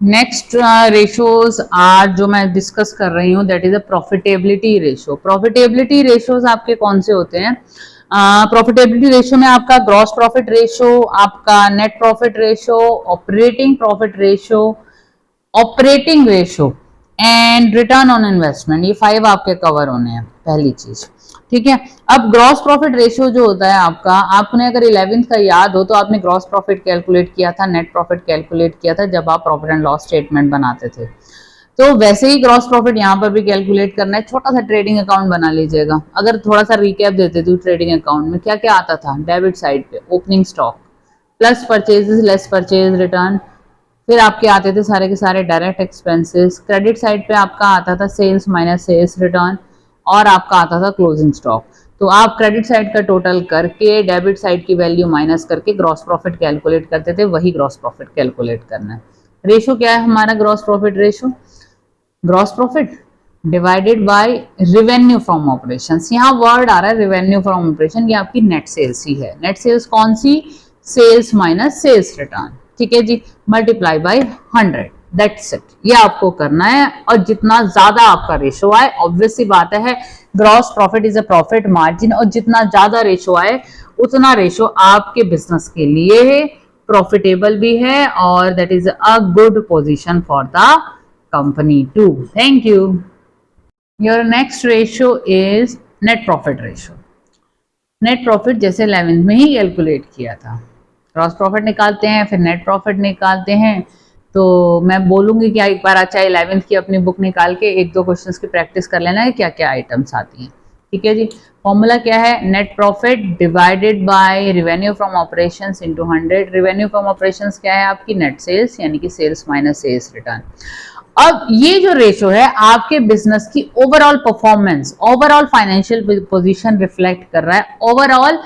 Next ratios are जो मैं discuss कर रही हूँ that is a profitability ratio. Profitability ratios आपके कौन से होते हैं? प्रॉफिटेबिलिटी रेशो में आपका ग्रॉस प्रॉफिट रेशो, आपका net profit ratio, operating ratio and return on investment, ये 5 आपके कवर होने हैं पहली चीज। ठीक है, अब ग्रॉस प्रॉफिट रेशियो जो होता है आपका, आपने अगर 11th का याद हो तो आपने ग्रॉस प्रॉफिट कैलकुलेट किया था, नेट प्रॉफिट कैलकुलेट किया था जब आप प्रॉफिट एंड लॉस स्टेटमेंट बनाते थे। तो वैसे ही ग्रॉस प्रॉफिट यहाँ पर भी कैलकुलेट करना है। छोटा सा ट्रेडिंग अकाउंट बना लीजिएगा। अगर थोड़ा सा रिकैप देते थे ट्रेडिंग अकाउंट में क्या क्या आता था? डेबिट साइड पे opening stock plus purchases less purchase return, फिर आपके आते थे सारे के सारे डायरेक्ट एक्सपेंसेस। क्रेडिट साइड पे आपका आता था सेल्स माइनस सेल्स रिटर्न, और आपका आता था क्लोजिंग स्टॉक। तो आप क्रेडिट साइड का टोटल करके डेबिट साइड की वैल्यू माइनस करके ग्रॉस प्रॉफिट कैलकुलेट करते थे, वही ग्रॉस प्रॉफिट कैलकुलेट करना है। रेशो क्या है हमारा? Gross profit ratio, gross profit divided bye revenue from operations. यहाँ वर्ड आ रहा है रिवेन्यू फ्रॉम ऑपरेशन, ये आपकी नेट सेल्स ही है। नेट सेल्स कौन सी? Sales minus sales return. ठीक है जी, मल्टीप्लाई बाय 100, दैट्स इट। ये आपको करना है, और जितना ज्यादा आपका रेशो आए, ऑब्वियस सी बात है gross profit is a profit margin, और जितना ज्यादा रेशो आए उतना रेशो आपके बिजनेस के लिए प्रॉफिटेबल भी है, और that is a good position for the company too. Thank you. Your next ratio is net profit ratio. Net profit जैसे 11th में ही कैलकुलेट किया था, ग्रॉस प्रॉफिट निकालते हैं फिर नेट प्रॉफिट निकालते हैं। तो मैं बोलूंगी कि एक बार अच्छा 11th की अपनी बुक निकाल के 1-2 क्वेश्चंस की प्रैक्टिस कर लेना है क्या क्या आइटम्स आती हैं। ठीक है जी, फॉर्मूला क्या है? Net profit divided bye revenue from operations into 100। Revenue from operations क्या है आपकी? नेट सेल्स, यानी कि सेल्स माइनस सेल्स रिटर्न। अब ये जो रेशो है आपके बिजनेस की overall performance, overall financial position reflect कर रहा है, ओवरऑल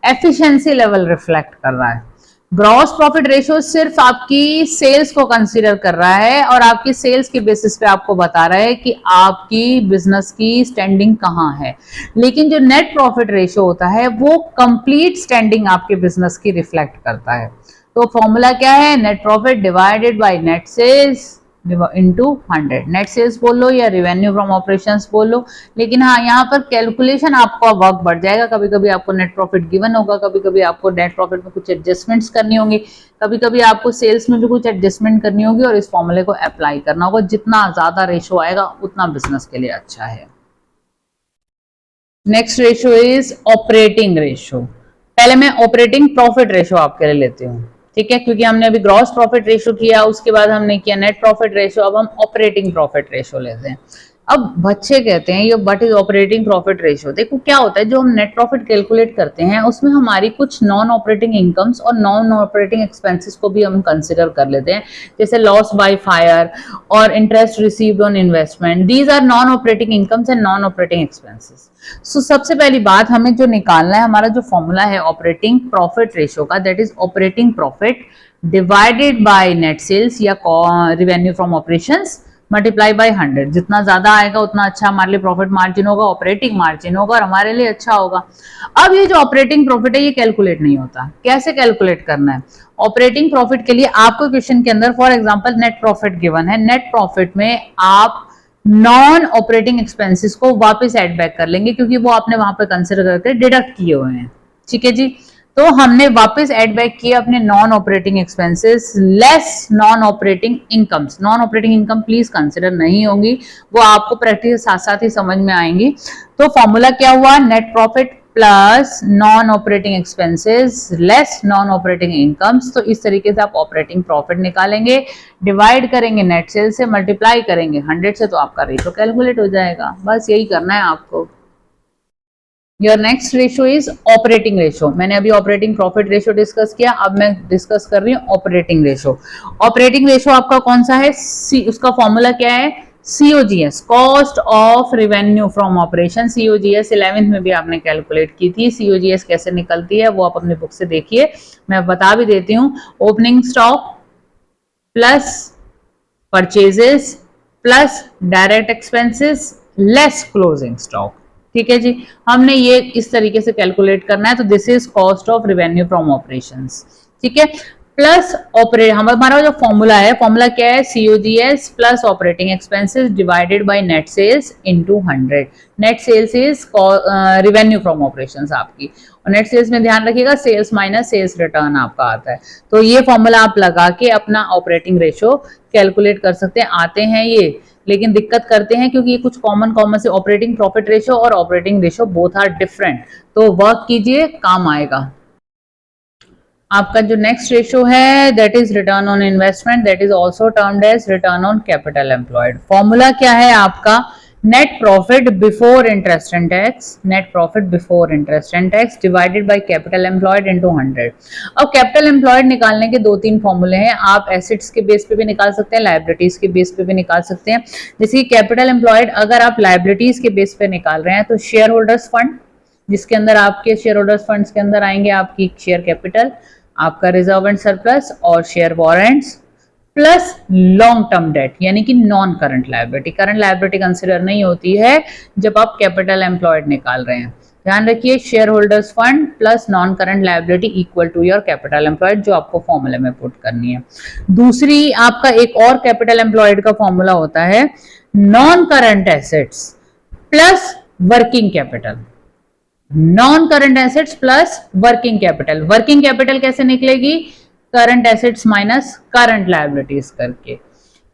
एफिशिएंसी लेवल रिफ्लेक्ट कर रहा है। ग्रॉस प्रॉफिट रेशियो सिर्फ आपकी सेल्स को कंसीडर कर रहा है, और आपकी सेल्स के बेसिस पे आपको बता रहा है कि आपकी बिजनेस की स्टैंडिंग कहाँ है। लेकिन जो नेट प्रॉफिट रेशियो होता है वो कंप्लीट स्टैंडिंग आपके बिजनेस की रिफ्लेक्ट करता है। तो फॉर्मूला क्या है? Net profit divided by net sales into 100। Net sales बोल लो या रिवेन्यू फ्रॉम ऑपरेशंस बोल लो, लेकिन हाँ यहाँ पर कैलकुलेशन आपका वर्क बढ़ जाएगा। कभी कभी आपको नेट प्रॉफिट गिवन होगा, कभी कभी आपको नेट प्रॉफिट में कुछ एडजस्टमेंट्स करनी होंगी, कभी कभी आपको सेल्स में भी कुछ एडजस्टमेंट करनी होगी, और इस फॉर्मूले को अप्लाई करना होगा। जितना ज्यादा रेशो आएगा उतना बिजनेस के लिए अच्छा है। Next ratio is operating ratio. पहले मैं ऑपरेटिंग प्रॉफिट रेशो आपके लिए लेती हूँ, ठीक है, क्योंकि हमने अभी ग्रॉस प्रॉफिट रेशो किया, उसके बाद हमने किया नेट प्रॉफिट रेशो, अब हम ऑपरेटिंग प्रॉफिट रेशो लेते हैं। अब बच्चे कहते हैं ये what is operating profit ratio. देखो क्या होता है, जो हम नेट प्रॉफिट कैलकुलेट करते हैं उसमें हमारी कुछ नॉन ऑपरेटिंग इनकम्स और नॉन ऑपरेटिंग एक्सपेंसेस को भी हम कंसिडर कर लेते हैं, जैसे लॉस बाय फायर और interest received on investment. These are non operating incomes and non operating expenses. So सबसे पहली बात हमें जो निकालना है, हमारा जो फॉर्मूला है ऑपरेटिंग प्रॉफिट रेशो का, that is operating profit divided by net sales या revenue from operations multiply by 100। जितना ज्यादा आएगा उतना अच्छा हमारे लिए प्रॉफिट मार्जिन होगा, ऑपरेटिंग मार्जिन होगा, और हमारे लिए अच्छा होगा। अब ये जो ऑपरेटिंग प्रॉफिट है ये कैलकुलेट नहीं होता। कैसे कैलकुलेट करना है? ऑपरेटिंग प्रॉफिट के लिए आपको क्वेश्चन के अंदर for example net profit given है, नेट प्रॉफिट में आप नॉन ऑपरेटिंग एक्सपेंसेस को वापस ऐड बैक कर लेंगे, क्योंकि वो आपने वहां पर कंसिडर करके डिडक्ट किए हुए हैं। ठीक है जी, तो हमने वापस ऐड बैक किए अपने non operating expenses less non operating incomes. Non operating income please consider नहीं होंगी, वो आपको प्रैक्टिस के साथ साथ ही समझ में आएंगी। तो फॉर्मूला क्या हुआ? Net profit plus non operating expenses less non operating incomes. तो इस तरीके से आप ऑपरेटिंग प्रॉफिट निकालेंगे, डिवाइड करेंगे नेट सेल से, मल्टीप्लाई करेंगे 100 से, तो आपका रेशो कैलकुलेट हो जाएगा। बस यही करना है आपको। Your next ratio is operating ratio. मैंने अभी ऑपरेटिंग प्रॉफिट रेशो डिस्कस किया, अब मैं डिस्कस कर रही हूँ ऑपरेटिंग रेशो। ऑपरेटिंग रेशो आपका कौन सा है? उसका फॉर्मूला क्या है? COGS, cost of revenue from operation. COGS 11th में भी आपने कैलकुलेट की थी। COGS कैसे निकलती है वो आप अपनी बुक से देखिए, मैं बता भी देती हूँ। Opening stock plus purchases plus direct expenses less closing stock. ठीक है जी, हमने ये इस तरीके से कैलकुलेट करना है। तो this is cost of revenue from operations. ठीक है, प्लस ऑपरेट, हमारा जो फॉर्मूला है, फॉर्मूला क्या है, COGS plus operating expenses divided by net sales into 100। Net sales is revenue from operations आपकी, और नेट सेल्स में ध्यान रखिएगा सेल्स माइनस सेल्स रिटर्न आपका आता है। तो ये फॉर्मूला आप लगा के अपना ऑपरेटिंग रेशो कैलकुलेट कर सकते हैं। आते हैं ये, लेकिन दिक्कत करते हैं क्योंकि ये कुछ कॉमन से ऑपरेटिंग प्रॉफिट रेशो और operating ratio both are different, तो वर्क कीजिए, काम आएगा। आपका जो नेक्स्ट रेशो है that is return on investment, that is also termed as return on capital employed. Formula क्या है आपका, net profit before interest and tax, net profit before interest and tax divided by capital employed into 100। अब capital employed निकालने के 2-3 फॉर्मूले हैं, आप assets के बेस पे भी निकाल सकते हैं, लायबिलिटीज के बेस पे भी निकाल सकते हैं। जैसे कैपिटल एम्प्लॉयड अगर आप लायबिलिटीज के बेस पे निकाल रहे हैं तो शेयर होल्डर्स फंड, जिसके अंदर आपके शेयर होल्डर्स फंड्स के अंदर आएंगे आपकी शेयर कैपिटल, आपका रिजर्व एंड सरप्लस और share warrants, plus long term debt यानी कि non current liability. Current liability consider नहीं होती है जब आप कैपिटल एम्प्लॉयड निकाल रहे हैं। ध्यान रखिए, shareholders fund plus non current liability equal to your capital employed, जो आपको फॉर्मूले में पुट करनी है। दूसरी आपका एक और कैपिटल एम्प्लॉयड का फॉर्मूला होता है non current assets plus working capital, non current assets plus working capital. Working capital कैसे निकलेगी, current assets minus current liabilities करके।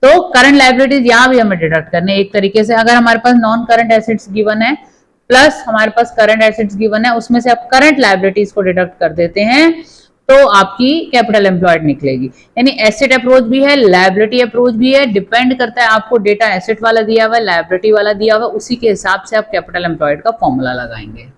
तो करंट लायबिलिटीज यहां भी हमें डिडक्ट करने एक तरीके से, अगर हमारे पास नॉन करंट एसेट्स गिवन है प्लस हमारे पास करंट एसेट्स गिवन है, उसमें से आप करंट लायबिलिटीज को डिडक्ट कर देते हैं तो आपकी कैपिटल एम्प्लॉयड निकलेगी। यानी एसेट अप्रोच भी है, लायबिलिटी अप्रोच भी है, डिपेंड करता है आपको डेटा एसेट वाला दिया हुआ है, लायबिलिटी वाला दिया हुआ है, उसी के हिसाब से आप कैपिटल एम्प्लॉयड का फॉर्मूला लगाएंगे।